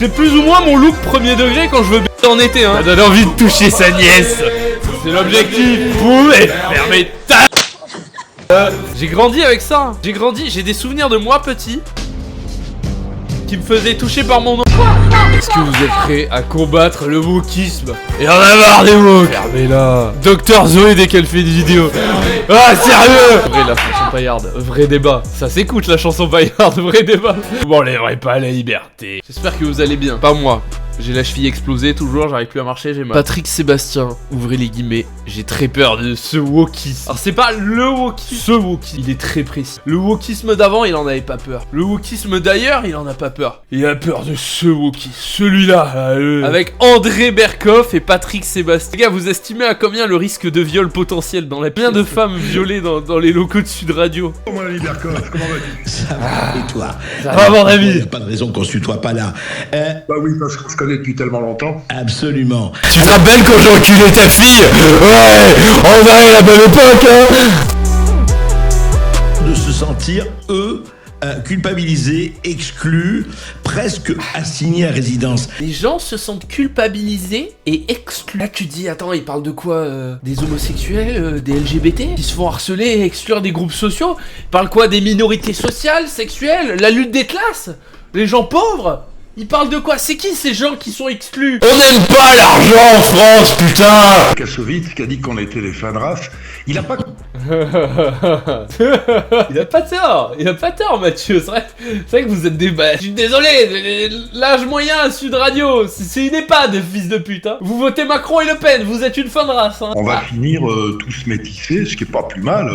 C'est plus ou moins mon look premier degré quand je veux baiser en été, hein. Ça donne envie de toucher sa nièce. C'est l'objectif. Boum, et fermez ta... J'ai grandi avec ça. J'ai des souvenirs de moi petit qui me faisaient toucher par mon nom. Est-ce que vous êtes prêts à combattre le wokisme et en avoir des woke? Fermez-la. Docteur Zoé dès qu'elle fait des vidéos. Ah, sérieux? Vrai, la chanson paillarde, vrai débat. Ça s'écoute la chanson paillarde, vrai débat. Vous m'enlèverez pas la liberté. J'espère que vous allez bien. Pas moi. J'ai la cheville explosée toujours, j'arrive plus à marcher, j'ai mal. Patrick Sébastien, ouvrez les guillemets, j'ai très peur de ce wokisme. Alors c'est pas le wokisme, ce wokisme, il est très précis. Le wokisme d'avant, il en avait pas peur. Le wokisme d'ailleurs, il en a pas peur. Il a peur de ce wokisme, celui-là. Avec André Berkoff et Patrick Sébastien. Les gars, vous estimez à combien le risque de viol potentiel dans la... Combien de femmes violées dans les locaux de Sud Radio? Mon ami Berkoff, comment vas-tu? Ça va, et toi? Ça va, mon ami? Il n'y a pas de raison qu'on se tutoie pas là. Bah oui, parce qu'on se connaît depuis tellement longtemps. Absolument. Tu te rappelles quand j'ai enculé ta fille? Ouais, on a la bonne époque, hein. De se sentir, eux, culpabilisés, exclus, presque assignés à résidence. Les gens se sentent culpabilisés et exclus. Là tu dis, attends, ils parlent de quoi? Des homosexuels, des LGBT qui se font harceler et exclure des groupes sociaux? Ils parlent quoi? Des minorités sociales, sexuelles, la lutte des classes? Les gens pauvres? Ils parlent de quoi? C'est qui ces gens qui sont exclus? On n'aime pas l'argent en France, putain! Kassovitz qui a dit qu'on était des fins de race, il a pas... Il a pas tort Mathieu, c'est vrai que vous êtes des... Je suis désolé, l'âge moyen à Sud Radio, c'est une EHPAD, fils de pute, hein. Vous votez Macron et Le Pen, vous êtes une fin de race, hein. On va finir tous métissés, ce qui est pas plus mal.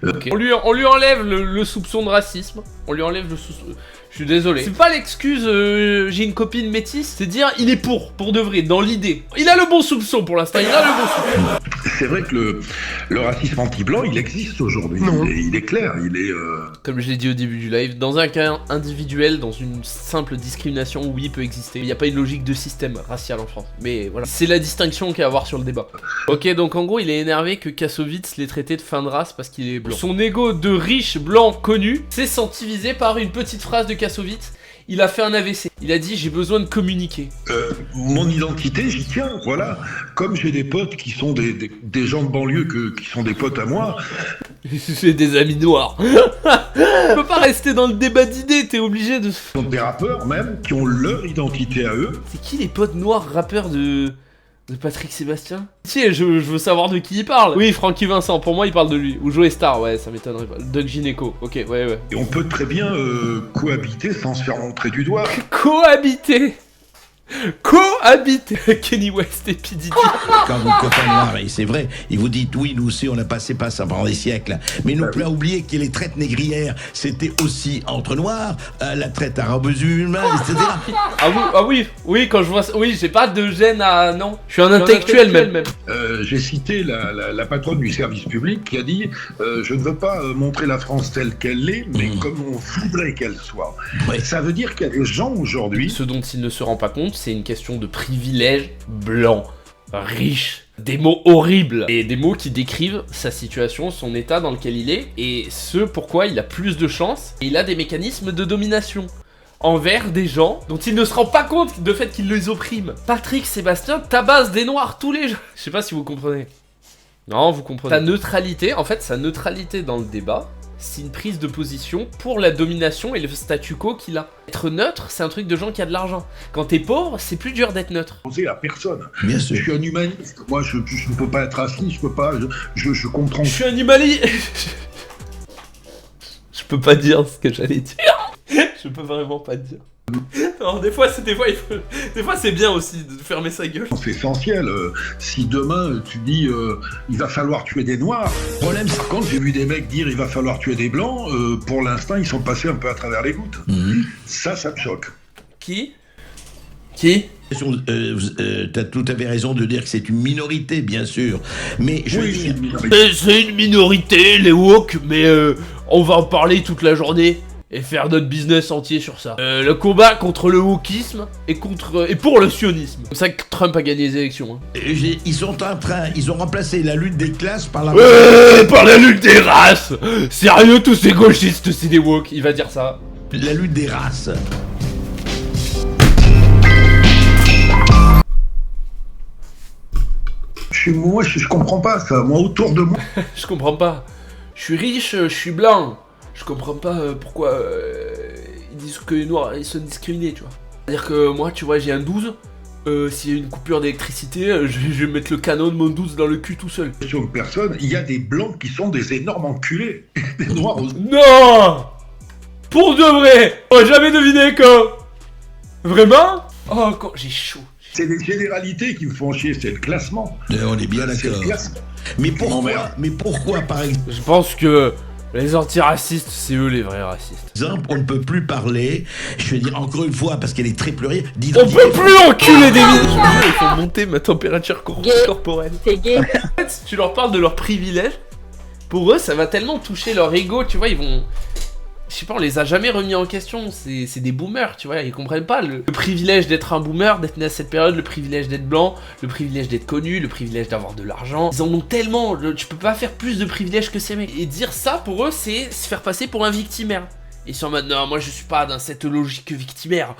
Okay. On lui enlève le soupçon de racisme, on lui enlève le soupçon... Je suis désolé. C'est pas l'excuse, j'ai une copine métisse, c'est dire il est pour de vrai, dans l'idée. Il a le bon soupçon pour l'instant, il a le bon soupçon. C'est vrai que le racisme anti-blanc, il existe aujourd'hui. Il est clair, il est... Comme je l'ai dit au début du live, dans un cas individuel, dans une simple discrimination, oui, il peut exister. Il n'y a pas une logique de système racial en France. Mais voilà, c'est la distinction qu'il y a à avoir sur le débat. Ok, donc en gros, il est énervé que Kassovitz l'ait traité de fin de race parce qu'il est blanc. Son ego de riche blanc connu s'est senti visé par une petite phrase de Kassovitz. Il a fait un AVC. Il a dit j'ai besoin de communiquer. Mon identité, j'y tiens, voilà. Comme j'ai des potes qui sont des gens de banlieue qui sont des potes à moi. J'ai des amis noirs. Tu peux pas rester dans le débat d'idées, t'es obligé de... Des rappeurs même qui ont leur identité à eux. C'est qui les potes noirs rappeurs de Patrick Sébastien? Tiens, je veux savoir de qui il parle. Oui, Francky Vincent, pour moi il parle de lui. Ou Joey Star, ouais, ça m'étonnerait pas. Doug Gineco, ok, ouais. Et on peut très bien cohabiter sans se faire montrer du doigt. Cohabiter, Kenny West et P. Diddy. Quand vos copains noirs, et c'est vrai, ils vous disent oui, nous aussi on a passé par ça pendant des siècles, mais nous pas oublier que les traites négrières, c'était aussi entre noirs, la traite arabe musulmane, etc. Ah oui, quand je vois ça, oui, j'ai pas de gêne à... Non, je suis un intellectuel même. J'ai cité la patronne du service public qui a dit je ne veux pas montrer la France telle qu'elle est, mais comme on voudrait qu'elle soit. Ouais. Ça veut dire qu'il y a des gens aujourd'hui... Ce dont il ne se rend pas compte, c'est une question de privilège blanc, riche, des mots horribles, et des mots qui décrivent sa situation, son état dans lequel il est, et ce pourquoi il a plus de chance, et il a des mécanismes de domination envers des gens dont il ne se rend pas compte de fait qu'il les opprime. Patrick Sébastien tabasse des noirs tous les jours. Je sais pas si vous comprenez. Non, vous comprenez. Sa neutralité dans le débat, c'est une prise de position pour la domination et le statu quo qu'il a. Être neutre, c'est un truc de gens qui a de l'argent. Quand t'es pauvre, c'est plus dur d'être neutre. À personne. Bien sûr. Je suis un humaniste. Moi, je ne peux pas être raciste, je peux pas... Je comprends... Je suis animaliste. Je peux pas dire ce que j'allais dire. Je peux vraiment pas dire. Non, des fois c'est bien aussi de fermer sa gueule. C'est essentiel. Si demain tu dis il va falloir tuer des noirs, problème c'est quand j'ai vu des mecs dire il va falloir tuer des blancs, pour l'instant ils sont passés un peu à travers les gouttes. Ça me choque. Qui T'as tout à fait raison de dire que c'est une minorité, bien sûr, mais je veux dire... C'est une minorité, les woke, mais on va en parler toute la journée et faire notre business entier sur ça. Le combat contre le wokisme et pour le sionisme. C'est comme ça que Trump a gagné les élections. Hein. Ils ont remplacé la lutte des classes par la... par la lutte des races. Sérieux, tous ces gauchistes, c'est des woke. Il va dire ça. La lutte des races. je comprends pas ça. Moi, autour de moi, Je comprends pas. Je suis riche, je suis blanc. Je comprends pas pourquoi ils disent que les noirs ils sont discriminés, tu vois. C'est-à-dire que moi, tu vois, j'ai un 12. S'il y a une coupure d'électricité, je vais mettre le canon de mon 12 dans le cul tout seul. sur une personne, il y a des blancs qui sont des énormes enculés. Des noirs aussi. Non! Pour de vrai! Oh, jamais deviné quoi! Vraiment? Oh, quand j'ai chaud. C'est les généralités qui me font chier, c'est le classement. On est bien C'est le d'accord. classement. Mais pourquoi, par Je pense que les antiracistes, c'est eux les vrais racistes. exemple, on ne peut plus parler, je vais dire encore une fois, parce qu'elle est très plurielle, On d'identité. peut plus enculer des villes! Je te jure, il faut monter ma température corporelle. C'est gay. En fait, si tu leur parles de leurs privilèges, pour eux, ça va tellement toucher leur ego, tu vois, ils vont... Je sais pas, on les a jamais remis en question, c'est des boomers, tu vois, ils comprennent pas le privilège d'être un boomer, d'être né à cette période, le privilège d'être blanc, le privilège d'être connu, le privilège d'avoir de l'argent. Ils en ont tellement, tu peux pas faire plus de privilèges que ces mecs. Et dire ça, pour eux, c'est se faire passer pour un victimaire. Ils sont en mode, non, moi je suis pas dans cette logique victimaire,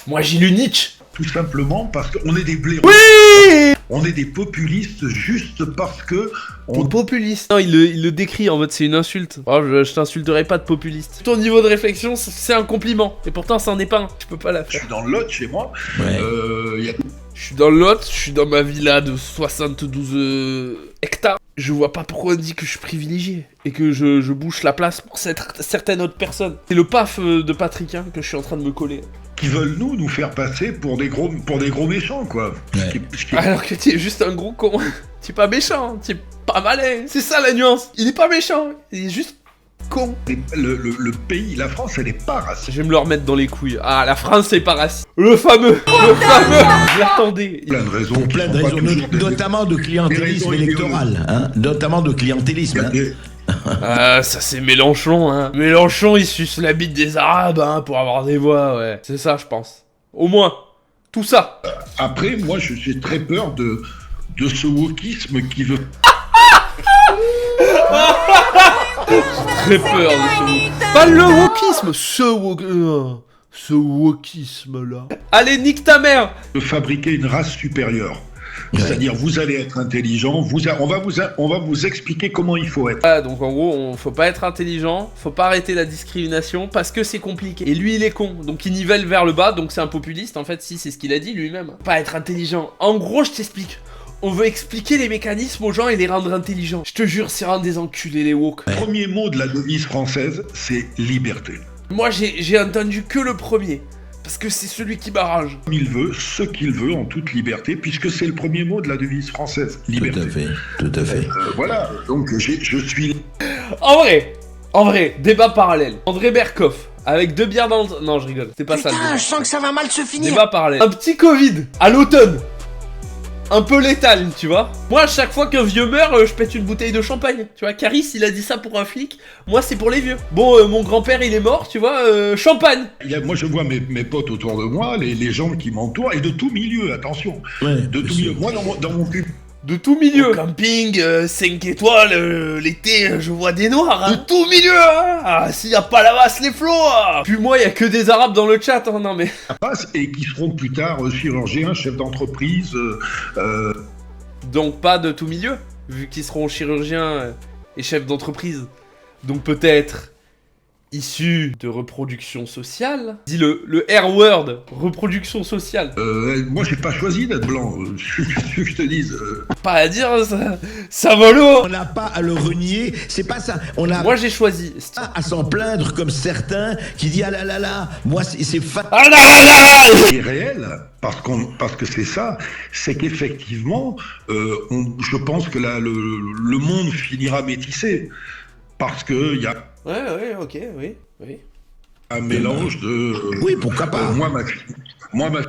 moi j'ai lu Nietzsche. Tout simplement parce qu'on est des blaireaux. Oui! On est des populistes juste parce que T'es populiste. Non, il le décrit en mode c'est une insulte. Oh, je t'insulterai pas de populiste. Ton niveau de réflexion, c'est un compliment. Et pourtant, c'en est pas un. Je peux pas la je faire. suis dans le Lot chez moi. Ouais. Y a Je suis dans le Lot, je suis dans ma villa de 72 hectares. Je vois pas pourquoi on dit que je suis privilégié. Et que je bouche la place pour certaines autres personnes. C'est le paf de Patrick hein, que je suis en train de me coller. qui veulent nous faire passer pour des gros méchants, quoi. Ouais. Alors que tu es juste un gros con. Tu es pas méchant, tu es pas malin. C'est ça la nuance. Il est pas méchant, il est juste con. Le pays, la France, elle est pas raciste. Je vais me le remettre dans les couilles. Ah, la France c'est pas raciste. Le fameux. Je l'attendais. Plein de raisons. Pour qui plein de sont pas raisons, toujours des- notamment de des clientélisme raisons électoral. Hein, notamment de Il clientélisme. y a Hein. des- Ah, ça c'est Mélenchon, hein. Mélenchon, il suce la bite des Arabes, hein, pour avoir des voix, ouais. C'est ça, je pense. Au moins. Tout ça. Après, moi, j'ai très peur de ce wokisme qui veut... Très peur de ce... Pas le wokisme, ce wokisme-là. Allez, nique ta mère. de fabriquer une race supérieure. C'est-à-dire, vous allez être intelligent, on va vous expliquer comment il faut être. Ah, donc en gros, faut pas être intelligent, faut pas arrêter la discrimination, parce que c'est compliqué. Et lui, il est con, donc il nivelle vers le bas, donc c'est un populiste, en fait, si, c'est ce qu'il a dit lui-même. Pas être intelligent. En gros, je t'explique. On veut expliquer les mécanismes aux gens et les rendre intelligents. Je te jure, c'est rendre des enculés, les woke. Le premier mot de la devise française, c'est liberté. Moi, j'ai entendu que le premier, parce que c'est celui qui m'arrange. Comme il veut, ce qu'il veut, en toute liberté, puisque c'est le premier mot de la devise française, Tout liberté. à fait, tout à fait. Voilà, donc je suis... En vrai, débat parallèle. André Berkoff, avec 2 bières dans le... Non, je rigole, c'est pas ça le Putain, débat. je sens que ça va mal se finir. Débat parallèle. Un petit Covid, à l'automne. Un peu létal, tu vois. Moi, à chaque fois qu'un vieux meurt, je pète une bouteille de champagne. Tu vois, Caris, il a dit ça pour un flic. Moi, c'est pour les vieux. Bon, mon grand-père, il est mort, tu vois, champagne. Moi, je vois mes potes autour de moi, les gens qui m'entourent, et de tout milieu, attention. Ouais, De tout bien milieu. sûr. Moi, dans mon pub, De tout milieu. Au camping, 5 étoiles, l'été, je vois des noirs. Hein. De tout milieu, hein. Ah, s'il y a pas la masse, les flots. Ah. Puis moi, il y a que des arabes dans le chat, hein. Non mais... passe, et qui seront plus tard chirurgiens, chefs d'entreprise, Donc pas de tout milieu, vu qu'ils seront chirurgiens et chefs d'entreprise. Donc peut-être issus de reproduction sociale. Dis le R-word, reproduction sociale. moi, j'ai pas choisi d'être blanc. Ce que je te dise. Pas à dire, ça va l'eau. On n'a pas à le renier, c'est pas ça. On a Moi j'ai choisi. pas à s'en plaindre comme certains qui disent ah là là là, moi c'est Ah là là là là. Ce qui est réel, parce que c'est ça, c'est qu'effectivement, je pense que le monde finira métissé. Parce qu'il y a Ouais, ok, oui. un mélange de... Oui, pourquoi pas. moi, ma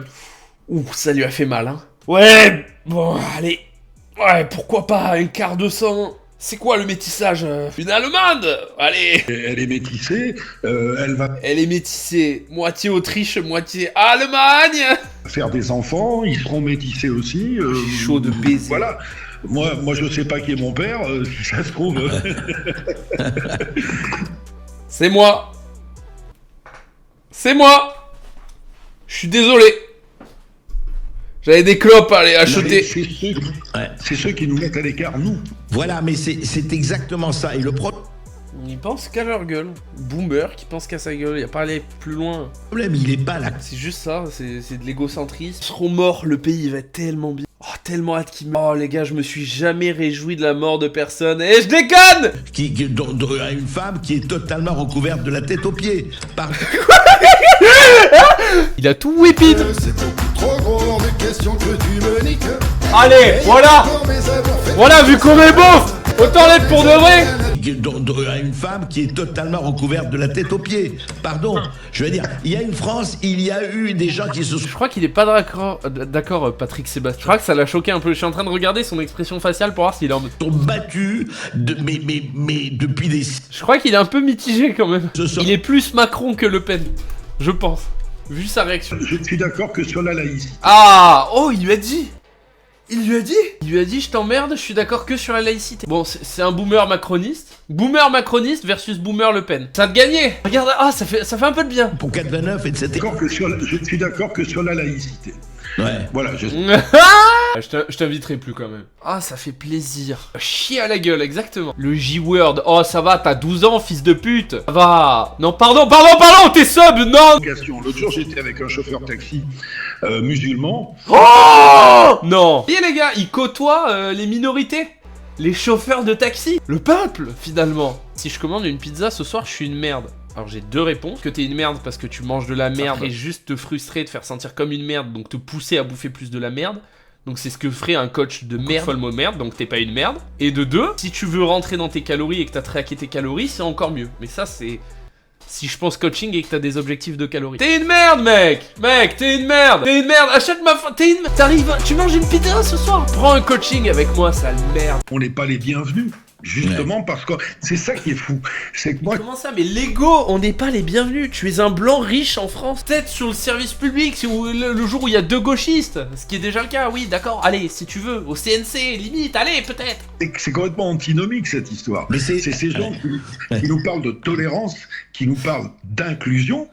Ouh, ça lui a fait mal, hein. Ouais, bon, allez. Ouais, pourquoi pas un quart de sang. C'est quoi le métissage Une Allemande. Allez. elle est métissée, elle va Elle est métissée, moitié Autriche, moitié Allemagne. faire des enfants, ils seront métissés aussi. Chaud de baiser. Voilà. Moi, je sais pas qui est mon père, si ça se trouve. C'est moi. C'est moi. Je suis désolé. J'avais des clopes à aller Mais acheter. c'est ceux qui nous mettent à l'écart, nous. Voilà, mais c'est exactement ça. Et le Ils pensent qu'à leur gueule. Boomer qui pense qu'à sa gueule. Y a pas à aller plus loin. problème, il est pas là. C'est juste ça, c'est de l'égocentrisme. Ils seront morts, le pays va être tellement bien. Oh, tellement hâte qu'ils meurent. Oh, les gars, je me suis jamais réjoui de la mort de personne. Et je déconne! À une femme qui est totalement recouverte de la tête aux pieds. Il a tout whipped. C'est beaucoup trop gros, des questions que tu me niques. Allez, voilà! Voilà, vu qu'on est beau! Autant l'être pour de vrai! À une femme qui est totalement recouverte de la tête aux pieds. Pardon, je veux dire, il y a une France, il y a eu des gens qui se sont Je crois qu'il est pas d'accord, Patrick Sébastien. Je crois que ça l'a choqué un peu. Je suis en train de regarder son expression faciale pour voir s'il est en mode. battus, mais depuis des... Je crois qu'il est un peu mitigé quand même. Ce sont- Il est plus Macron que Le Pen. Je pense. Vu sa réaction. Je suis d'accord que sur la laïcité. Ah! Oh, il lui a dit! Il lui a dit je t'emmerde, je suis d'accord que sur la laïcité. Bon, c'est un boomer macroniste. Boomer macroniste versus boomer Le Pen. Ça a gagné. Regarde, ah, ça fait un peu de bien. Pour 4,29, etc. Je suis d'accord que sur la laïcité. Ouais. Voilà, Je t'inviterai plus quand même. Ah, ça fait plaisir. Chier à la gueule, exactement. Le J-word. Oh, ça va, t'as 12 ans, fils de pute. Ça va. Non, pardon, t'es sub, non. L'autre jour, j'étais avec un chauffeur taxi musulman. Oh non. Et les gars, ils côtoient les minorités. Les chauffeurs de taxi. Le peuple, finalement. Si je commande une pizza ce soir, je suis une merde. Alors j'ai deux réponses, que t'es une merde parce que tu manges de la merde et juste te frustrer, te faire sentir comme une merde, donc te pousser à bouffer plus de la merde. Donc c'est ce que ferait un coach de merde, fois le mot merde, donc t'es pas une merde. Et de deux, si tu veux rentrer dans tes calories et que t'as traqué tes calories, c'est encore mieux. Mais ça c'est... Si je pense coaching et que t'as des objectifs de calories. T'es une merde mec. Mec, t'es une merde. T'es une merde, achète ma... T'es une... T'arrives, tu manges une pizza ce soir. Prends un coaching avec moi, sale merde. On n'est pas les bienvenus. Justement parce que c'est ça qui est fou. C'est que moi, Comment ça? Mais l'ego, on n'est pas les bienvenus. Tu es un blanc riche en France. Peut-être sur le service public, le jour où il y a deux gauchistes. Ce qui est déjà le cas, oui, d'accord. Allez, si tu veux. Au CNC, limite, allez, peut-être. c'est complètement antinomique cette histoire. Mais C'est ces gens qui nous parlent de tolérance, qui nous parlent d'inclusion,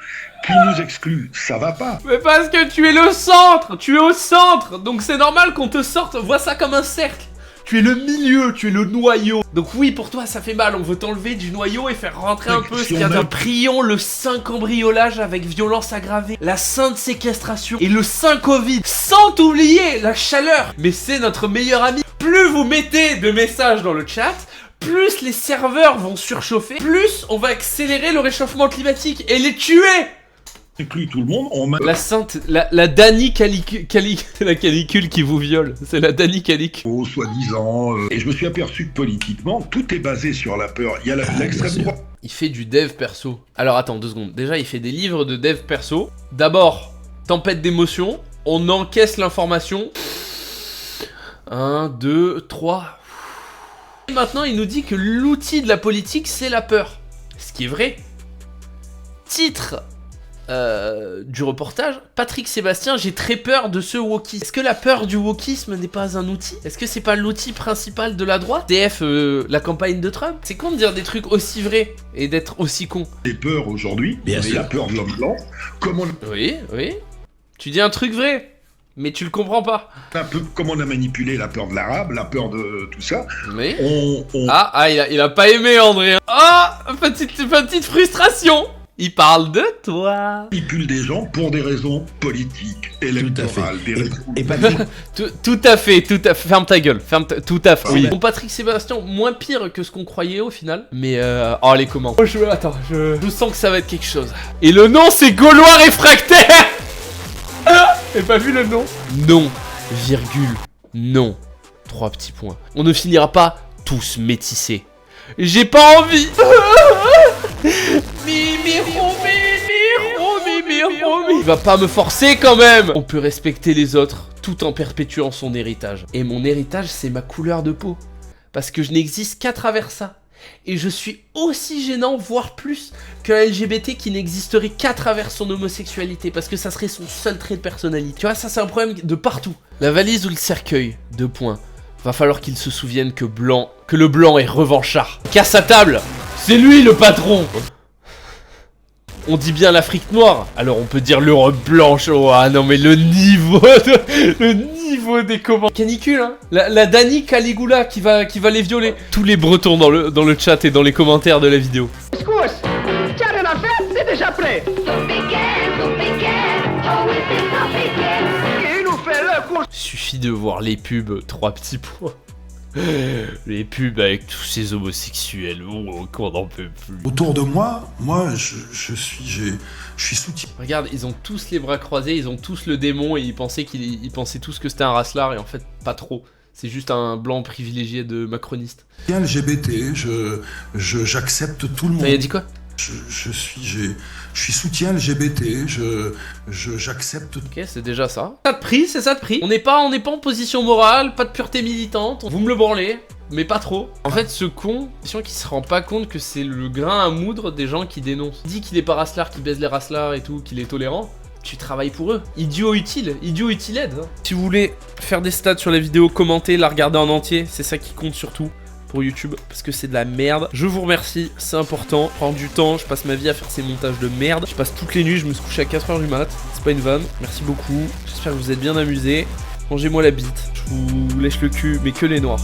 qui nous excluent. Ça va pas. Mais parce que tu es le centre. Tu es au centre. Donc c'est normal qu'on te sorte. Vois ça comme un cercle. Tu es le milieu, tu es le noyau. Donc oui, pour toi, ça fait mal. On veut t'enlever du noyau et faire rentrer un peu ce qu'il y a d'un. Prions le saint cambriolage avec violence aggravée, la sainte séquestration et le saint Covid. Sans oublier la chaleur. Mais c'est notre meilleur ami. Plus vous mettez de messages dans le chat, plus les serveurs vont surchauffer, plus on va accélérer le réchauffement climatique et les tuer. Inclut tout le monde. On met La sainte, la Dani c'est la canicule qui vous viole. C'est la Dani canicule. soi-disant. Et je me suis aperçu que politiquement, tout est basé sur la peur. Il y a l'extrême droite. Il fait du dev perso. Alors attends 2 secondes. Déjà, il fait des livres de dev perso. D'abord, tempête d'émotions. On encaisse l'information. 1, 2, 3. Et maintenant, il nous dit que l'outil de la politique, c'est la peur. Ce qui est vrai. Titre du reportage, Patrick Sébastien, j'ai très peur de ce wokisme. Est-ce que la peur du wokisme n'est pas un outil? Est-ce que c'est pas l'outil principal de la droite? DF, la campagne de Trump. C'est con de dire des trucs aussi vrais et d'être aussi con. Les peurs aujourd'hui, Bien sûr. la peur de l'homme blanc, comment Oui. Tu dis un truc vrai, mais tu le comprends pas. comme on a manipulé la peur de l'arabe, la peur de tout ça, Mais... on Ah, il a pas aimé André. Ah, petite frustration. Il parle de toi. manipule des gens pour des raisons politiques, électorales, des raisons... Et Patrick, Tout à fait. Ferme ta gueule. Tout à fait. Oui. Bon, Patrick Sébastien, moins pire que ce qu'on croyait au final. Mais oh, les comment. Je sens que ça va être quelque chose. Et le nom, c'est Gaulois réfractaire. J'ai pas vu le nom. Non, virgule, non. 3 petits points. On ne finira pas tous métissés. J'ai pas envie. Il va pas me forcer quand même. On peut respecter les autres tout en perpétuant son héritage. Et mon héritage, c'est ma couleur de peau. Parce que je n'existe qu'à travers ça. Et je suis aussi gênant, voire plus, qu'un LGBT qui n'existerait qu'à travers son homosexualité. Parce que ça serait son seul trait de personnalité. Tu vois, ça c'est un problème de partout. La valise ou le cercueil, 2 points. Va falloir qu'il se souvienne que le blanc est revanchard. Casse sa table. C'est lui le patron. On dit bien l'Afrique noire. Alors on peut dire l'Europe blanche. Oh, ah non mais le niveau des commentaires. Canicule, hein. La Dani Caligula qui va les violer. Tous les Bretons dans le chat et dans les commentaires de la vidéo. C'est déjà prêt. Et il nous fait le coup. Suffit de voir les pubs, 3 petits points. Les pubs avec tous ces homosexuels, oh, qu'on n'en peut plus. Autour de moi, je suis soutien. Regarde, ils ont tous les bras croisés, ils ont tous le démon et ils pensaient tous que c'était un racelard et en fait pas trop. C'est juste un blanc privilégié de macroniste. LGBT, j'accepte tout le monde. Il a dit quoi? Je suis soutien LGBT, j'accepte. Ok, c'est déjà ça. Ça de prix, c'est ça de prix. On n'est pas en position morale, pas de pureté militante. Vous me le branlez, mais pas trop. En fait, ce con, c'est sûr qu'il se rend pas compte que c'est le grain à moudre des gens qui dénoncent. Il dit qu'il est pas racelard, qu'il baise les racelards et tout, qu'il est tolérant. Tu travailles pour eux. Idiot utile aide. Hein. Si vous voulez faire des stats sur la vidéo, commentez, la regarder en entier, c'est ça qui compte surtout. YouTube parce que c'est de la merde. Je vous remercie, c'est important. Prendre du temps, je passe ma vie à faire ces montages de merde. Je passe toutes les nuits, je me suis couché à 4h du mat. C'est pas une vanne. Merci beaucoup. J'espère que vous êtes bien amusés. Mangez-moi la bite. Je vous lèche le cul, mais que les noirs.